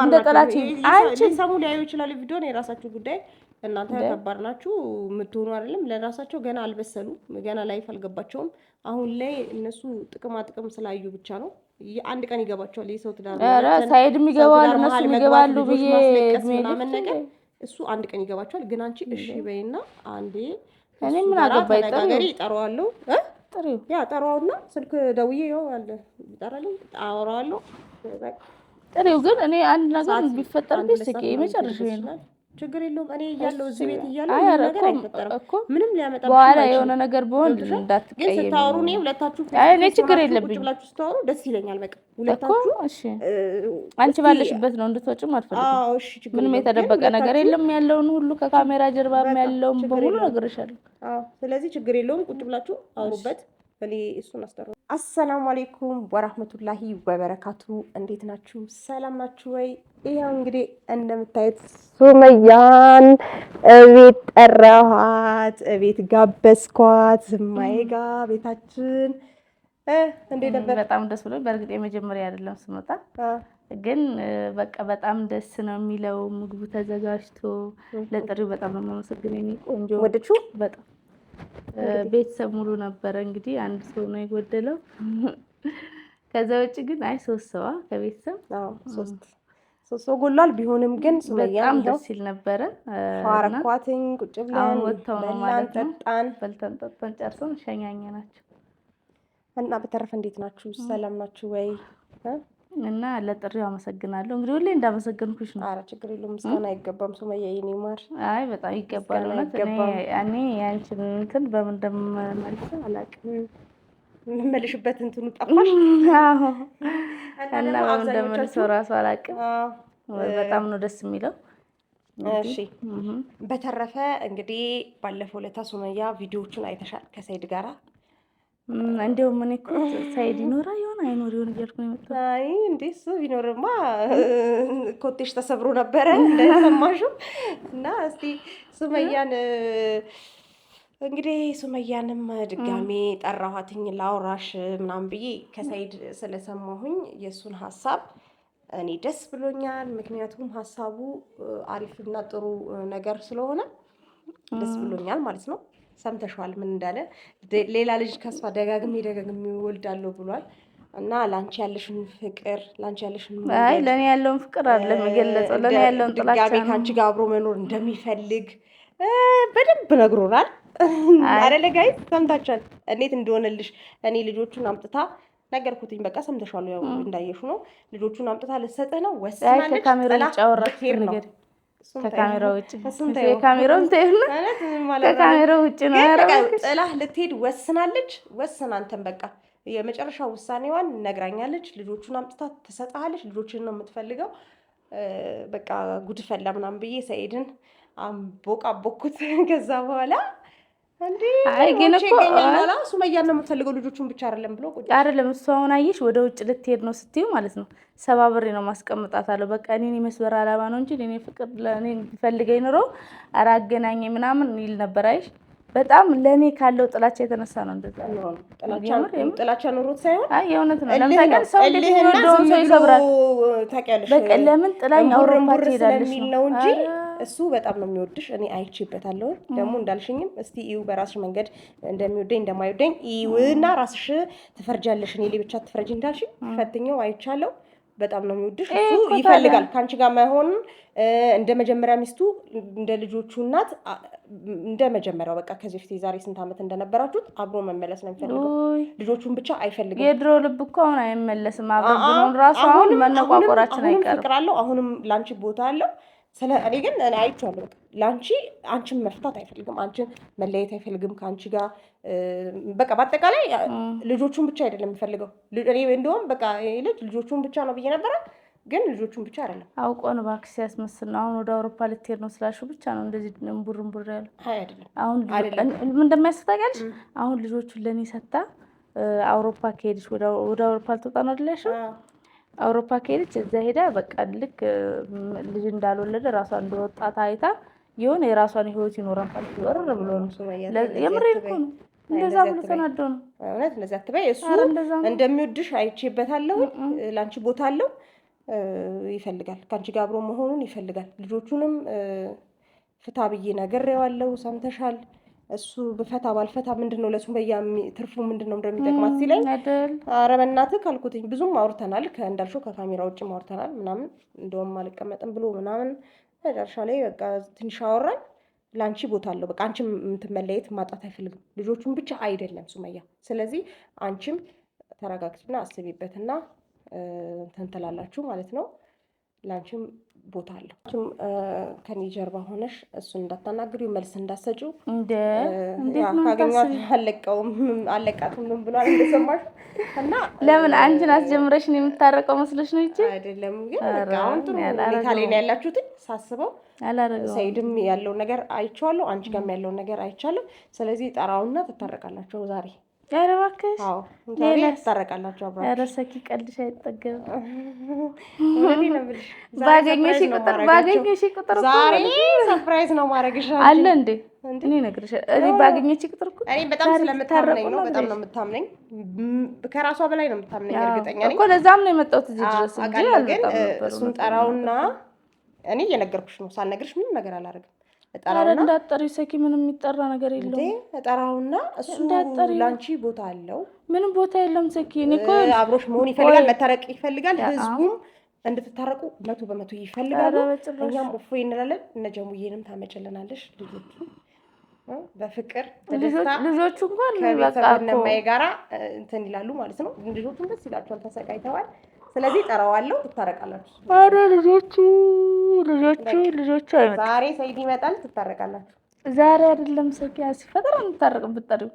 እንደጠላችሁ አንቺ ሰሙ ሊያዩ ይችላል ቪዲዮን የራሳችሁ ጉዳይ እናንተ ከባድ ናችሁ የምትሆኑ አይደለም ለራሳቸው ገና አልበሰሉም ገና ላይፍ አልገባቸውም አሁን ላይ እነሱ ጥቅም ስላዩ ብቻ ነው አንድ ቀን ይገባቸዋል የሰው ትዳር ኧረ ሳይድም ይገባሉ እነሱ ይገባሉ ብዬ ምናምን ነገር እሱ አንድ ቀን ይገባቸዋል ግን አንቺ እሺ በይና አንዴ እኔ ምን አገባኝ ተነጋገሪ እጠራዋለሁ ጥሪው ያ ጠራውና ስልክ ደውዬ ይኸው አለ ይጠራልኝ አወራዋለሁ ጥሪው ግን እኔ አንድ ነገር ቢፈጠር ቢስቂ መጨረሻው ነው ችግር የለውም እኔ እያለሁ እዚህ ቤት እያለሁ ነገር አይፈጠርም ምንም ሊያመጣብሽ በኋላ የሆነ ነገር ቢሆን እንዳትቀየም ግን ስታወሩ ነው ሁለታችሁ እኔ ችግር የለብኝ ብላችሁ ስታወሩ ደስ ይለኛል በቃ ሁለታችሁ እሺ አንቺ ባለሽበት ነው እንድትወጪም አልፈልግም እሺ ችግር ምንም የተደበቀ ነገር የለም ያለውን ሁሉ ከካሜራ ጀርባም ያለውን በሙሉ ነገርሻለሁ ስለዚህ ችግር የለውም ቁጭ ብላችሁ አውሩበት እኔ እሱን አስተራው አሰላሙ አለይኩም ወራህመቱላሂ ወበረካቱ እንዴት ናችሁ ሰላም ናችሁ ወይ ይሄው እንግዲህ እንደምታዩት ሱመያን እቤት ጠራኋት እቤት ጋበዝኳት ማይጋ ቤታችን እንዴት ነበር በጣም ደስ ብሎኝ በእርግጥ የመጀመሪያ አይደለም ስመጣ ግን በቃ በጣም ደስ ነው የሚለው ምግቡ ተዘጋጅቶ ለጥሪው በጣም ነው የማመሰግነኝ ቆንጆ ወደቹ በጣም ቤተሰብ ሙሉ ነበር እንግዲህ አንድ ሰው ነው የጎደለው ከዛ ውጪ ግን አይ ሶስት ሰው ከቤተሰብ ሶስት ሰው ጎላል ቢሆንም ግን ሱመያ በጣም ደስ ይል ነበር ፋራኳቲን ቁጭ ብለን ወጣው ነው ማለት ነው በልተን ጠጥተን ጨርሰን ሸኛኘናቸው እና በተረፈ እንዴት ናችሁ ሰላም ናችሁ ወይ እና ለጥሪው አመሰግናለሁ እንግዲህ ሁሌ እንዳመሰግንኩሽ ነው አረ ችግር የለውም ምስጋና አይገባም ሱመያ የኔ ማር አይ በጣም ይገባል እኔ ያንቺን እንትን በምን እንደምመልስ አላውቅም መልሽበት እንትኑ ጠፋሽ አዎ እና በምን እንደምመልሰው ራሱ አላውቅም በጣም ነው ደስ የሚለው እሺ በተረፈ እንግዲህ ባለፈው ለታ ሱመያ ቪዲዮዎችን አይተሻል ከሰይድ ጋራ እንደው ምን እኮ ሳይድ ይኖራ ይሆን አይኖር ይሆን እያልኩ ነው የመጣው አይ እንዴስ ቢኖርማ ኮቴሽ ተሰብሮ ነበር እንደሰማሽው እና እስቲ ሱመያን እንግዲህ ሱመያንም ድጋሜ ጠራኋትኝ ላውራሽ ምናምን ብዬ ከሳይድ ስለሰማሁኝ የሱን ሐሳብ እኔ ደስ ብሎኛል ምክንያቱም ሐሳቡ አሪፍና ጥሩ ነገር ስለሆነ ደስ ብሎኛል ማለት ነው ሰምተሽዋል ምን እንዳለ ሌላ ልጅ ከሷ ደጋግሜ ይወልዳለሁ ብሏል እና ላንቺ ያለሽን ፍቅር ላንቺ ያለሽን አይ ለኔ ያለውን ፍቅር አይደለም የገለጸው ለኔ ያለውን ጥላቻ ድጋሜ ካንቺ ጋር አብሮ መኖር እንደሚፈልግ በደንብ ነግሮናል አይደለ ጋይስ ሰምታችኋል እንዴት እንደሆነልሽ እኔ ልጆቹን አምጥታ ነገርኩትኝ በቃ ሰምተሽዋል ያው እንዳየሹ ነው ልጆቹን አምጥታ ልትሰጥህ ነው ወስናለች ከካሜራ ውጭ አወራሽ ነገር ከካሜራ ውጭ ከካሜራው ከካሜራው ውጭ ነው ያረጋው ጥላህ ልትሄድ ወስናለች አንተም በቃ የመጨረሻው ውሳኔዋን ነግራኛለች ልጆቹን አምጥታ ተሰጣለች ልጆችን ነው የምትፈልገው በቃ ጉድ ፈላ ምናምን ብዬ ሰይድን አምቦቃቦኩት ከዛ በኋላ እንዴ አይ ግን እኮ ሱመያ ነው የምትፈልገው ልጆቹን ብቻ አይደለም ብሎ ቁጭ አይደለም እሱ አሁን አየሽ ወደ ውጭ ልትሄድ ነው ስትዩ ማለት ነው ሰባብሬ ነው ማስቀምጣታለሁ በቃ እኔ መስበር አላባ ነው እንጂ እኔ ፍቅር ለኔ ፈልገኝ ኑሮ አራገናኝ ምናምን ይል ነበር አይሽ በጣም ለኔ ካለው ጥላቻ የተነሳ ነው እንደዛ ጥላቻ ኑሮት ሳይሆን አይ የእውነት ነው ለምሳሌ ሰው እንዴት ነው ሰው ይሰብራል ታውቂያለሽ በቃ ለምን ጥላኝ አውሮፓ ትሄዳለሽ ነው እንጂ እሱ በጣም ነው የሚወድሽ እኔ አይቼበታለሁ ደግሞ እንዳልሽኝም እስቲ እዩ በራስሽ መንገድ እንደሚወደኝ እንደማይወደኝ ይውና ራስሽ ትፈርጃለሽ እኔ ለብቻ ትፈርጂ እንዳልሽ ፈትኘው አይቻለሁ በጣም ነው የሚወድሽ እሱ ይፈልጋል ካንቺ ጋር ማይሆን እንደ መጀመሪያ ሚስቱ እንደ ልጆቹ እናት እንደ መጀመሪያው በቃ ከዚህ በፊት ዛሬ ስንት አመት እንደነበራችሁት አብሮ መመለስ ነው የሚፈልገው ልጆቹን ብቻ አይፈልግም የድሮ ልብ እኮ አሁን አይመለስም አብሮን ራሱ አሁን መነቋቆራችን አይቀርም ፍቅር አለው አሁንም ላንቺ ቦታ አለው ስለ እኔ ግን እኔ አይቻለሁ ላንቺ አንቺን መፍታት አይፈልግም አንቺን መለየት አይፈልግም ካንቺ ጋር በቃ በአጠቃላይ ልጆቹን ብቻ አይደለም የሚፈልገው እኔ እንደውም በቃ ልጆቹን ብቻ ነው ብዬ ነበር ግን ልጆቹን ብቻ አይደለም አውቆ ነው ባክስ ያስመስል ነው አሁን ወደ አውሮፓ ልትሄድ ነው ስላልሽው ብቻ ነው እንደዚህ ቡርንቡር ያለው አይደለም አሁን ምን እንደማያስታጋልሽ አሁን ልጆቹን ለኔ ሰጣ አውሮፓ ከሄድሽ ወደ አውሮፓ ልትወጣ ነው አይደለሽ አውሮፓ ከሄደች እዛ ሄዳ በቃ ልክ ልጅ እንዳልወለደ ራሷን እንደወጣት አይታ የሆነ የራሷን ህይወት ይኖራል ወር ብሎ ነው የምሬን እኮ ነው እንደዛ ብሎ ተናደው ነው እውነት እንደዛ አትበይ እሱ እንደሚወድሽ አይቼበታለሁ ላንቺ ቦታ አለው ይፈልጋል፣ ከአንቺ ጋር አብሮ መሆኑን ይፈልጋል። ልጆቹንም ፍታ ብዬ ነግሬዋለሁ። ሰምተሻል? እሱ ብፈታ ባልፈታ ምንድነው ለሱመያ ትርፉ ምንድነው እንደሚጠቅማት ሲለኝ ኧረ በእናትህ ካልኩትኝ ብዙም አውርተናል። እንዳልሽው ከካሜራ ውጭም አውርተናል ምናምን እንደውም አልቀመጥም ብሎ ምናምን መጨረሻ ላይ በቃ ትንሽ አወራን። ለአንቺ ቦታ አለው በቃ አንቺም የምትመለየት ማጣት አይፈልግም ልጆቹን ብቻ አይደለም ሱመያ። ስለዚህ አንቺም ተረጋግትና አስቢበትና እንትን ትላላችሁ ማለት ነው። ለአንቺም ቦታ አለው። ከኔ ጀርባ ሆነሽ እሱን እንዳታናግሪው መልስ እንዳሰጪው ካገኟት አለቀውም አለቃቱም ምን ብሏል እንደሰማሽ እና ለምን አንቺን አስጀምረሽን የምታረቀው መስለሽ ነው እንጂ አይደለም። ግን በቃ አሁን ጥሩ ሁኔታ ላይ ነው ያላችሁት ሳስበው። ሰይድም ያለውን ነገር አይቻለሁ፣ አንቺ ጋርም ያለውን ነገር አይቻለሁ። ስለዚህ ጠራውና ትታረቃላችሁ ዛሬ። ኧረ እባክሽ ዛሬ ትታረቃላችሁ አብራችሁ። ኧረ ሰኪ ቀልድሽ አይጠገብም። ባገኘሽ ቁጥር ዛሬ ሰርፕራይዝ ነው ማድረግሽ አለ እንዴ? እኔ እነግርሻለሁ። እኔ ባገኘሽ ቁጥር እኮ እኔ በጣም ስለምታምነኝ ነው። በጣም ነው የምታምነኝ፣ ከራሷ በላይ ነው የምታምነኝ። እርግጠኛ ነኝ እኮ ለዛም ነው የመጣሁት እዚህ ድረስ እንጂ ግን እሱን ጠራውና እኔ እየነገርኩሽ ነው። ሳልነግርሽ ምንም ነገር አላደርግም። እጠራውና እንዳትጠሪው ሰኪ፣ ምንም የሚጠራ ነገር የለውም። እጠራውና እሱ ላንቺ ቦታ አለው። ምንም ቦታ የለም ሰኪ። እኔ እኮ አብሮሽ መሆን ይፈልጋል፣ መታረቅ ይፈልጋል። ህዝቡም እንድትታረቁ 100% ይፈልጋሉ። እኛም እፎይ እንላለን። እነ ጀሙዬንም ታመጭልናለሽ። ልጆቹ በፍቅር ልጆቹ እንኳን በቃ ከነማዬ ጋራ እንትን ይላሉ ማለት ነው። ልጆቹም ደስ ይላቸዋል፣ ተሰቃይተዋል። ስለዚህ ጠራዋለሁ፣ ትታረቃላችሁ። ኧረ ልጆቹ አይመጣም። ዛሬ ሰይድ ይመጣል፣ ትታረቃላችሁ። ዛሬ አይደለም ሰኪ፣ ሲፈጠር እንታረቅ ብትጠሪው።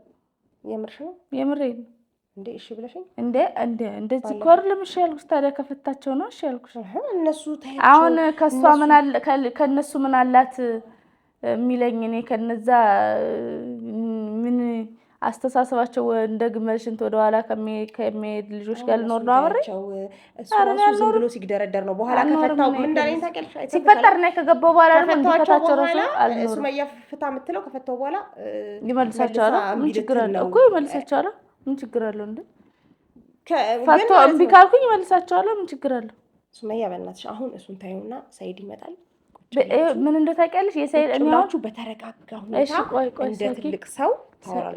የምርሽ ነው? የምሬን ነው እንዴ? እሺ ብለሽኝ እንደዚህ ኮር ለምሽ ያልኩሽ። ታዲያ ከፈታቸው ነው እሺ ያልኩሽ። እነሱ አሁን ከሷ ምን አለ ከነሱ ምን አላት የሚለኝ እኔ ከነዛ ምን አስተሳሰባቸው እንደ ግመል ሽንት ወደ ኋላ ከሚሄድ ልጆች ጋር ልኖር ነው አብሬ። እሱ ዝም ብሎ ሲግደረደር ነው። በኋላ ከፈታው ምን እንዳለኝ ታውቂያለሽ? ሲፈጠር ነው ከገባው በኋላ ደግሞ እንዲፈታቸው ራሱ ሱመያ ፍታ የምትለው ከፈታው በኋላ ይመልሳቸዋል። ምን ችግር አለው እኮ ይመልሳቸዋል። ምን ችግር አለው እንዴ? ፈቶ እምቢ ካልኩኝ ይመልሳቸዋል። ምን ችግር አለው? ሱመያ በእናትሽ አሁን እሱን ታዩና ሰይድ ይመጣል። ምን እንደታውቂያለሽ የሰይድ እኛዎቹ በተረጋጋ ሁኔታ እንደ ትልቅ ሰው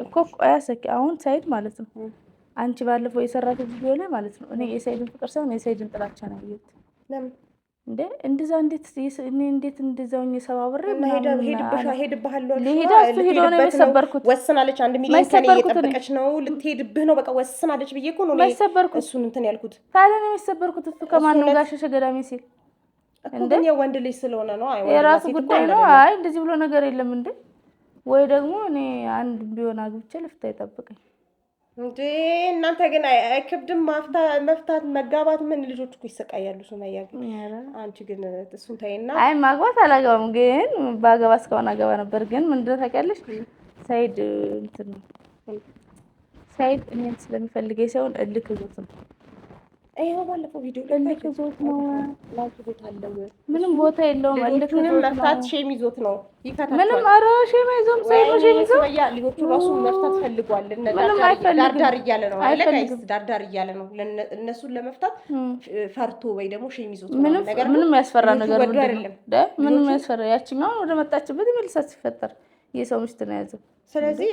እኮ ቆያሰኪ አሁን ሰይድ ማለት ነው። አንቺ ባለፈው የሰራት ቪዲዮ ላይ ማለት ነው እኔ የሰይድን ፍቅር ሳይሆን የሰይድን ጥላቻ ነው ያየሁት። ለምን እንዴ እንደዛ እንዴት እንደዛውኝ ሰባብሬ ሄድብሃለሁ ሄዶ ነው የሰበርኩት። ወስናለች 1 ሚሊዮን ከኔ እየጠበቀች ነው ልትሄድብህ ነው በቃ ወስናለች ብዬ እኮ ነው እሱን እንትን ያልኩት። ታዲያ ነው የሰበርኩት። እሱ ከማንም ጋር ሸሸገዳሚ ሲል እንዴ ወንድ ልጅ ስለሆነ ነው። አይ የራሱ ጉዳይ ነው። አይ እንደዚህ ብሎ ነገር የለም እንዴ። ወይ ደግሞ እኔ አንድ ቢሆን አግብቼ ልፍታ ይጠብቀኝ እንዴ። እናንተ ግን አይከብድም መፍታት መጋባት? ምን ልጆች እኮ ይሰቃያሉ። ሱመያ ግን አንቺ ግን እሱን ታይና አይ ማግባት አላገባም፣ ግን ባገባ እስካሁን አገባ ነበር። ግን ምንድነው ታውቂያለሽ ሰይድ እንትን ነው ሰይድ እኔን ስለሚፈልገኝ ሳይሆን እልክ ይዞት ነው። ይሄው ባለፈው ቪዲዮ እልክ ይዞት ነው። ላንቺ ቦታ አለው? ምንም ቦታ የለውም። እልክ ይዞት መፍታት ሼም ይዞት ነው። ይፈታል። ምንም ኧረ ሼም ይዞም ሰይድ ነው ሼም ይዞ ልጆቹ ራሱ መፍታት ፈልጓል። ዳርዳር እያለ ነው አይደል? ጋይስ ዳርዳር እያለ ነው። እነሱን ለመፍታት ፈርቶ ወይ ደግሞ ሼም ይዞት ነው ነገር። ምንም ያስፈራ ነገር አይደለም። ምንም ያስፈራ ያቺኛው ወደ መጣችበት ይመልሳት ሲፈጠር የሰው ሚስት ነው ያዘው። ስለዚህ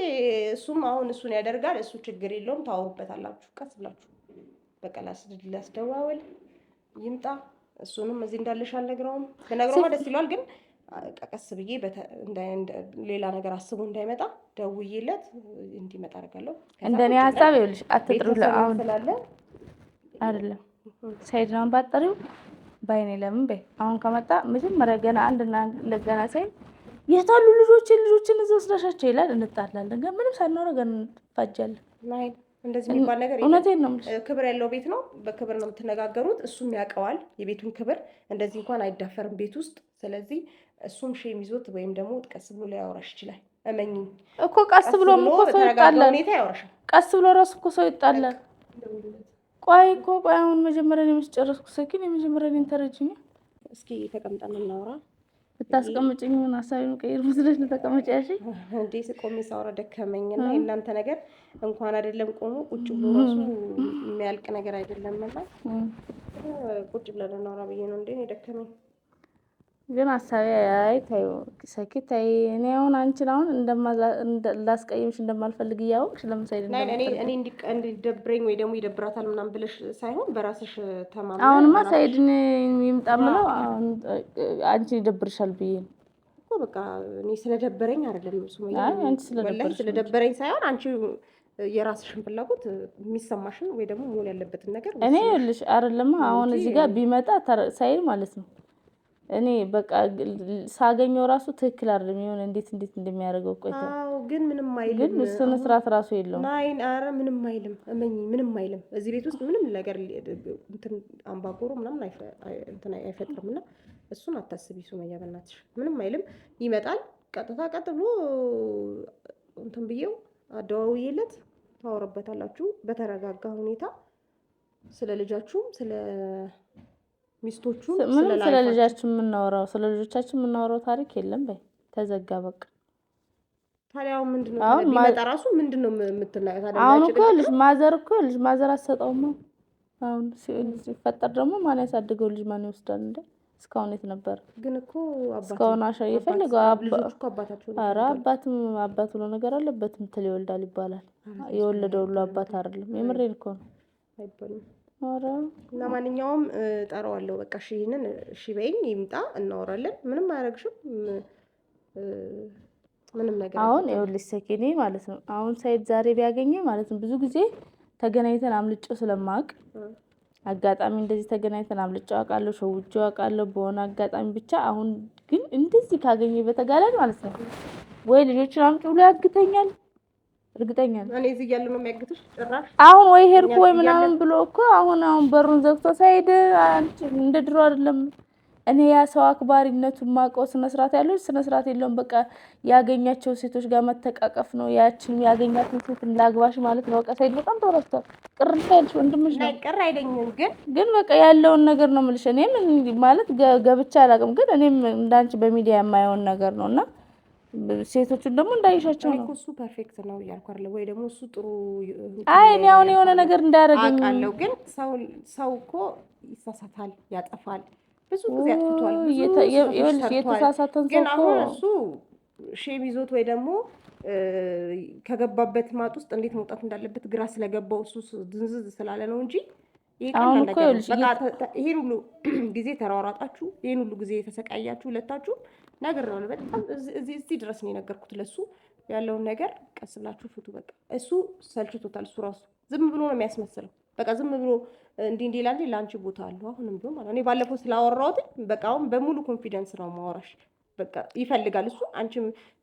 እሱም አሁን እሱን ያደርጋል። እሱ ችግር የለውም። ታወሩበታላችሁ ቀስ ብላችሁ በቃ ላስደዋወል ይምጣ። እሱንም እዚህ እንዳለሽ አልነግረውም። በነግረውማ ደስ ይለዋል። ግን ቀስ ብዬ ሌላ ነገር አስቦ እንዳይመጣ ደውዬለት እንዲመጣ አደርጋለሁ። እንደኔ ሀሳብ ይኸውልሽ አትጥሩ። አሁን ስላለ አይደለም ሰይድ ነው ባጠሪው ባይኔ ለምን በይ አሁን ከመጣ መጀመሪያ ገና አንድና ለገና ሰይድ የታሉ ልጆችን እዛው ወስዳሻቸው ይላል። እንጣላለን። ግን ምንም ሳናወራ ገና እንፋጃለን። ናይ እንደዚህ የሚባል ነገር እውነቴን ነው። ክብር ያለው ቤት ነው። በክብር ነው የምትነጋገሩት። እሱም ያውቀዋል የቤቱን ክብር። እንደዚህ እንኳን አይዳፈርም ቤት ውስጥ። ስለዚህ እሱም ሼም ይዞት ወይም ደግሞ ቀስ ብሎ ሊያወራሽ ይችላል። እመኚ እኮ ቀስ ብሎም እኮ ሰው ይጣላል። ሁኔታ ያወራሻል። ቀስ ብሎ ራሱ እኮ ሰው ይጣላል። ቆይ አሁን መጀመሪያ ነው የምትጨርስኩት። ሰኪን የመጀመሪያ ነው ተረጅኝ። እስኪ ተቀምጠን እናውራ። ብታስቀምጪኝ ምን ሀሳቤን ቀይር መስለሽ ነው ተቀመጪያሽ እንዴ? ስቆሜ ሳወራ ደከመኝና የእናንተ ነገር እንኳን አይደለም ቆሞ ቁጭ ብሎ ራሱ የሚያልቅ ነገር አይደለም። ቁጭ ብለን እናወራ ብዬ ነው እንዴ ደከመኝ። ግን ሀሳቤ ታዩ ሰኪት እኔ አሁን አንቺን አሁን ላስቀይምሽ እንደማልፈልግ እያወቅሽ ለምሳሌ እኔ እንዲደብረኝ ወይ ደግሞ ይደብራታል ምናምን ብለሽ ሳይሆን በራስሽ ተማምነሽ አሁንማ ሳይድን ይምጣምለው አንቺ ይደብርሻል ብዬ ነው እኮ በቃ እኔ ስለደበረኝ አይደለም ሱመያ አንቺ ስለደበረኝ ሳይሆን አንቺ የራስሽን ፍላጎት የሚሰማሽን ወይ ደግሞ መሆን ያለበትን ነገር እኔ ልሽ አይደለም አሁን እዚህ ጋር ቢመጣ ሳይል ማለት ነው እኔ በቃ ሳገኘው ራሱ ትክክል አይደለም ይሁን እንዴት እንደሚያደርገው ቆይታ ግን ምንም አይልም ግን ስነ ስርዓት ራሱ የለውም አረ ምንም አይልም እመኚ ምንም አይልም እዚህ ቤት ውስጥ ምንም ነገር እንትን አምባጎሮ ምናምን አይፈጥርምና እሱን አታስቢ ሱመያ በእናትሽ ምንም አይልም ይመጣል ቀጥ ብሎ እንትን ብዬው አደዋውዬለት ታወራበታላችሁ በተረጋጋ ሁኔታ ስለ ልጃችሁም ስለ ሚስቶቹ ስለ ልጃችን የምናወራው ስለ ልጆቻችን የምናወራው ታሪክ የለም በይ ተዘጋ በቃ ታዲያው ምንድነው ቢመጣ ራሱ ምንድነው የምትናገር ታዲያ አሁን እኮ ልጅ ማዘር አትሰጠውም አሁን ሲፈጠር ደግሞ ማን ያሳድገው ልጅ ማን ይወስዳል እንዴ እስካሁን የት ነበር ግን እኮ እስካሁን አሻ የፈለገው ልጆቹ እኮ አባታቸው ነው ኧረ አባት ነው ነገር አለበትም ትል ይወልዳል ይባላል የወለደው ሁሉ አባት አይደለም የምሬን እኮ ነው አይባልም እና ማንኛውም ጠራዋለሁ በቃ እሺ ይሄንን እሺ በይኝ ይምጣ እናወራለን ምንም አያረግሽም ምንም ነገር አሁን ይኸውልሽ ሰኪኔ ማለት ነው አሁን ሳይድ ዛሬ ቢያገኘኝ ማለት ነው ብዙ ጊዜ ተገናኝተን አምልጬው ስለማቅ አጋጣሚ እንደዚህ ተገናኝተን አምልጬው አውቃለሁ ሸውጄው አውቃለሁ በሆነ አጋጣሚ ብቻ አሁን ግን እንደዚህ ካገኘኝ በተጋላጭ ማለት ነው ወይ ልጆችን አምጪ ብሎ ያግተኛል እርግጠኛ ነኝ እኔ እዚህ እያለሁ ነው የሚያግቱሽ ጭራሽ አሁን ወይ ሄድኩ ወይ ምናምን ብሎ እኮ አሁን በሩን ዘግቶ ሳይድ አንቺ እንደ ድሮ አይደለም እኔ ያ ሰው አክባሪነቱን ማቀው ስነ ስርዓት ያለው ስነ ስርዓት የለውም በቃ ያገኛቸው ሴቶች ጋር መተቃቀፍ ነው ያቺን ያገኛትን ሴት ላግባሽ ማለት ነው በቃ ሳይድ በጣም ተወራስቷል ቅር ሳይልሽ ወንድምሽ ነው ቅር አይለኝም ግን በቃ ያለውን ነገር ነው የምልሽ እኔም ማለት ገብቻ አላውቅም ግን እኔም እንዳንቺ በሚዲያ የማየውን ነገር ነውና ሴቶቹን ደግሞ እንዳይሻቸው ነው እሱ ፐርፌክት ነው ያልኩ አይደል ወይ ደግሞ እሱ ጥሩ አይ እኔ አሁን የሆነ ነገር እንዳያረጋኝ አውቃለሁ ግን ሰው እኮ ይሳሳታል ያጠፋል ብዙ ጊዜ አጥፍቷል የተሳሳተን ሰው ግን አሁን እሱ ሼም ይዞት ወይ ደግሞ ከገባበት ማጥ ውስጥ እንዴት መውጣት እንዳለበት ግራ ስለገባው እሱ ድንዝዝ ስላለ ነው እንጂ አሁን እኮ ይሄን ሁሉ ጊዜ ተራራጣችሁ ይሄን ሁሉ ጊዜ ተሰቃያችሁ ሁለታችሁ ነገር ነው በጣም እዚህ ድረስ ነው የነገርኩት ለሱ ያለውን ነገር ቀስ ብላችሁ ፍቱ በቃ እሱ ሰልችቶታል እሱ ራሱ ዝም ብሎ ነው የሚያስመስለው በቃ ዝም ብሎ እንዲህ ይላል ለአንቺ ቦታ አለው አሁንም ቢሆን ማለት እኔ ባለፈው ስላወራሁት በቃ አሁን በሙሉ ኮንፊደንስ ነው ማወራሽ በቃ ይፈልጋል እሱ አንቺ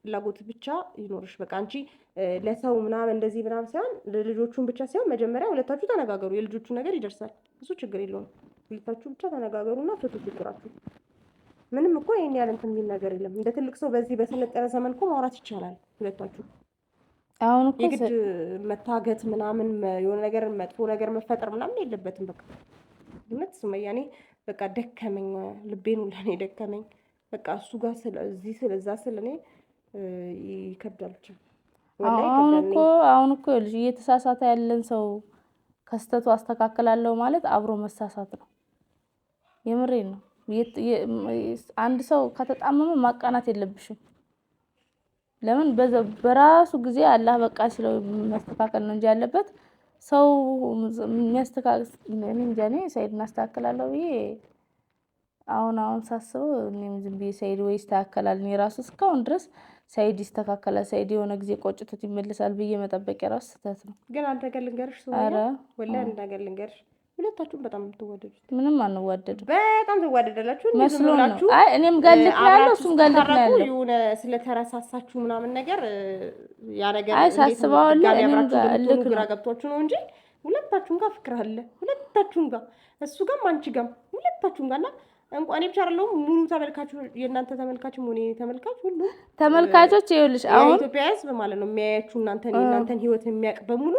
ፍላጎት ብቻ ይኖርሽ በቃ አንቺ ለሰው ምናምን እንደዚህ ምናምን ሳይሆን ለልጆቹን ብቻ ሳይሆን መጀመሪያ ሁለታችሁ ተነጋገሩ የልጆቹ ነገር ይደርሳል እሱ ችግር የለውም ሁለታችሁ ብቻ ተነጋገሩና ፍቱ ችግራችሁ ምንም እኮ ይሄን ያህል እንትን የሚል ነገር የለም እንደ ትልቅ ሰው በዚህ በሰለጠነ ዘመን እኮ ማውራት ይቻላል ሁለታችሁ አሁን እኮ የግድ መታገት ምናምን የሆነ ነገር መጥፎ ነገር መፈጠር ምናምን የለበትም በቃ እውነት ሱመያ እኔ በቃ ደከመኝ ልቤን ሁላ እኔ ደከመኝ በቃ እሱ ጋር ስለዚህ ስለዛ ስለኔ ይከብዳል ብቻ አሁን እኮ ልጅ እየተሳሳተ ያለን ሰው ከስተቱ አስተካክላለሁ ማለት አብሮ መሳሳት ነው የምሬን ነው አንድ ሰው ከተጣመመ ማቃናት የለብሽም ለምን በራሱ ጊዜ አላህ በቃ ሲለው ማስተካከል ነው እንጂ ያለበት ሰው የሚያስተካክል እኔ እንጃ እኔ ሰይድን አስተካክላለሁ ብዬ አሁን ሳስበው እኔም ዝም ብዬ ሰይድ ወይ ይስተካከላል እኔ ራሱ እስካሁን ድረስ ሰይድ ይስተካከላል ሰይድ የሆነ ጊዜ ቆጭቶት ይመለሳል ብዬ መጠበቅ የራሱ ስህተት ነው ግን አንተ ጋር ልንገርሽ ሱመያ ወላሂ አንተ ጋር ልንገርሽ ሁለታችሁም በጣም ትወደዱት ምንም አንዋደድ በጣም ትዋደዳላችሁ እንደዚህ አይ እኔም ጋልክ ያለው እሱም ጋልክ ያለው የሆነ ስለተረሳሳችሁ ምናምን ነገር ያ ነገር አይ ሳስበው እኔም ጋር ግራ ገብቷችሁ ነው እንጂ ሁለታችሁም ጋር ፍቅር አለ ሁለታችሁም ጋር እሱ ጋርም አንቺ ጋርም ሁለታችሁም ጋርና እንኳን እኔ ብቻ አይደለሁም ሙሉ ተመልካቹ የእናንተ ተመልካችም ሆነ ተመልካች ሁሉ ተመልካቾች ይኸውልሽ አሁን ኢትዮጵያ ሕዝብ ማለት ነው የሚያያችሁ የእናንተን ህይወት የሚያውቅ በሙሉ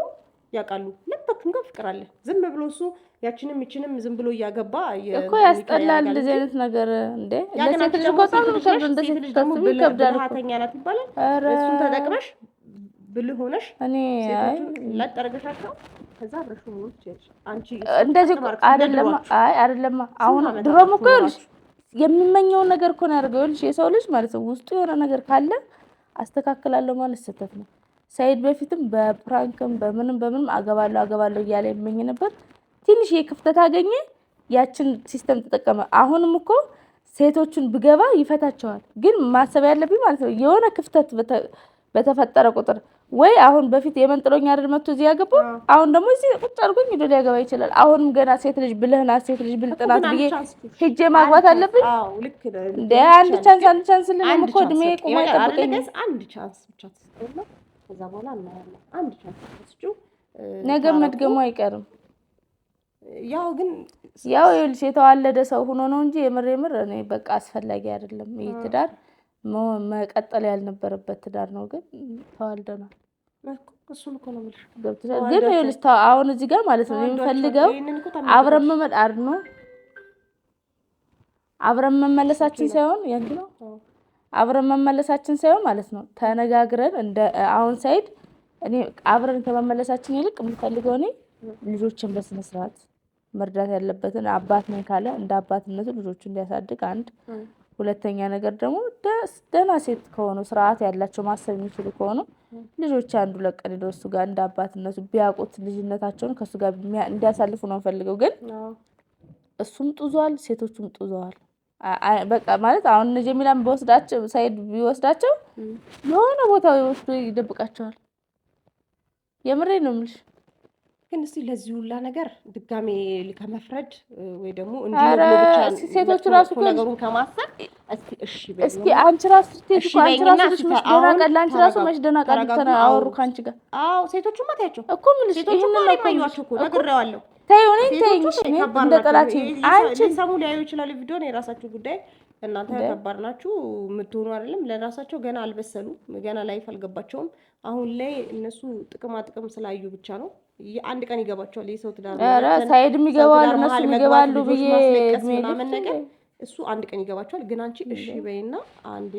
ያውቃሉ። ሁለታችሁም ጋር ፍቅር አለ። ዝም ብሎ እሱ ያችንም ይችንም ዝም ብሎ እያገባ እኮ ያስጠላል እንደዚህ አይነት ነገር እንዴ። ለሴት ልጅ በጣም ነው ከብድ እንደዚህ ተስቢ ይከብዳል እኮ ብልሃተኛ ናት ይባላል። እሱን ተጠቅመሽ ብልህ ሆነሽ እኔ ላጠረገሻቸው ከዛ አብረሽ ሆኖ አንቺ እንደዚህ አይደለም። አይደለም አሁን ድሮም እኮ ይኸውልሽ የሚመኘውን ነገር እኮ ነው ያደርገው። ይኸውልሽ የሰው ልጅ ማለት ነው ውስጡ የሆነ ነገር ካለ አስተካክላለሁ ማለት ስህተት ነው። ሳይድ በፊትም በፕራንክም በምንም አገባለሁ እያለ ይመኝ ነበር። ትንሽ የክፍተት አገኘ፣ ያችን ሲስተም ተጠቀመ። አሁንም እኮ ሴቶቹን ብገባ ይፈታቸዋል። ግን ማሰብ ያለብኝ ማለት ነው የሆነ ክፍተት በተፈጠረ ቁጥር ወይ አሁን በፊት የመንጥሎኛ አይደል መጥቶ እዚህ ያገባው፣ አሁን ደግሞ እዚህ ቁጭ አድርጎኝ ሄዶ ሊያገባ ይችላል። አሁንም ገና ሴት ልጅ ብልህና ሴት ልጅ ብልጥናት ብዬ ሄጄ ማግባት አለብኝ። እንደ አንድ ቻንስ ለኔም እኮ እድሜ ቁሞ አይጠብቀኝ። አንድ ቻንስ ብቻ ተሰጥቶና ከዛ በኋላ እናያለን። አንድ ቻንስ ተስጪው ነገ መድገሙ አይቀርም። ያው ግን ይኸውልሽ የተዋለደ ሰው ሆኖ ነው እንጂ የምር እኔ በቃ አስፈላጊ አይደለም። ይሄ ትዳር መቀጠል ያልነበረበት ትዳር ነው። ግን ተዋልደናል። እሱን እኮ ነው የምልሽ። ግን ይኸውልሽ አሁን እዚህ ጋር ማለት ነው የምፈልገው አብረን መመለሳችን ሳይሆን ያንቺ ነው አብረን መመለሳችን ሳይሆን ማለት ነው ተነጋግረን እንደ አሁን ሳይድ እኔ አብረን ከመመለሳችን ይልቅ የምፈልገው እኔ ልጆችን በስነ ስርዓት መርዳት ያለበትን አባት ነኝ ካለ እንደ አባትነቱ ልጆቹን እንዲያሳድግ አንድ፣ ሁለተኛ ነገር ደግሞ ደህና ሴት ከሆኑ ስርዓት ያላቸው ማሰብ የሚችሉ ከሆኑ ልጆች አንዱ ለቀን ሄደው እሱ ጋር እንደ አባትነቱ ቢያውቁት ልጅነታቸውን ከእሱ ጋር እንዲያሳልፉ ነው ፈልገው። ግን እሱም ጡዟል፣ ሴቶቹም ጡዘዋል። በቃ ማለት አሁን ጀሚላን በወስዳቸው ሳይድ ቢወስዳቸው የሆነ ቦታ ወስዶ ይደብቃቸዋል። የምሬን ነው የምልሽ። ግን እስቲ ለዚህ ሁላ ነገር ድጋሜ ከመፍረድ ወይ ደግሞ እንዲሁ ብቻ ሴቶቹ ራሱ ነገሩን ከማሰብ እስኪ አንቺ ራሱ መሽደናቀል አወሩ ካንቺ ጋር። አዎ ሴቶቹማ ታያቸው እኮ ምልሽ ይሄን ነው እኮ ነግሬዋለሁ። እንደ ጠላት አንቺ ሰሙ ሊያዩ ይችላል ቪዲዮን። የራሳችሁ ጉዳይ እናንተ ከባድ ናችሁ የምትሆኑ አይደለም። ለራሳቸው ገና አልበሰሉም፣ ገና ላይፍ አልገባቸውም። አሁን ላይ እነሱ ጥቅም ስላዩ ብቻ ነው። አንድ ቀን ይገባቸዋል የሰው ትዳር ሳይድም ይገባሉ እነሱም ይገባሉ ብዬ ምናምን ነገር እሱ አንድ ቀን ይገባቸዋል። ግን አንቺ እሺ በይና አንዴ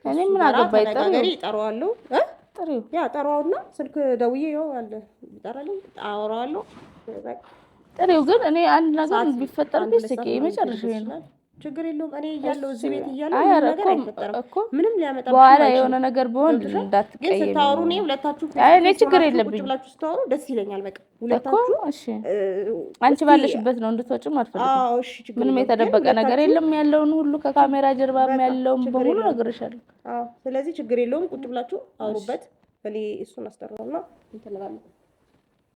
እኔ ምን አገባኝ ጠራዋለሁ ያ ጠራውና ስልክ ደውዬ ይኸው አለ ይጠራልኝ አወራዋለሁ ጥሪው። ግን እኔ አንድ ነገር ቢፈጠር ቢስቂ መጨረሻ ነው ችግር የለውም። እኔ እያለሁ እዚህ ቤት እያለሁ ነገር አይፈጠርም። ምንም ሊያመጣ በኋላ የሆነ ነገር ቢሆን እንዳትቀየም። ግን ስታወሩ እኔ ሁለታችሁ እኔ ችግር የለብኝም። ቁጭ ብላችሁ ስታወሩ ደስ ይለኛል። በቃ ሁለታችሁ እሺ አንቺ ባለሽበት ነው እንድትወጪም አልፈልግም። አዎ እሺ ችግር ምንም የተደበቀ ነገር የለም። ያለውን ሁሉ ከካሜራ ጀርባም ያለውን በሙሉ ነግሬሻለሁ። አዎ ስለዚህ ችግር የለውም። ቁጭ ብላችሁ አውሩበት። እኔ እሱን አስጠራውና እንትን እላለሁ።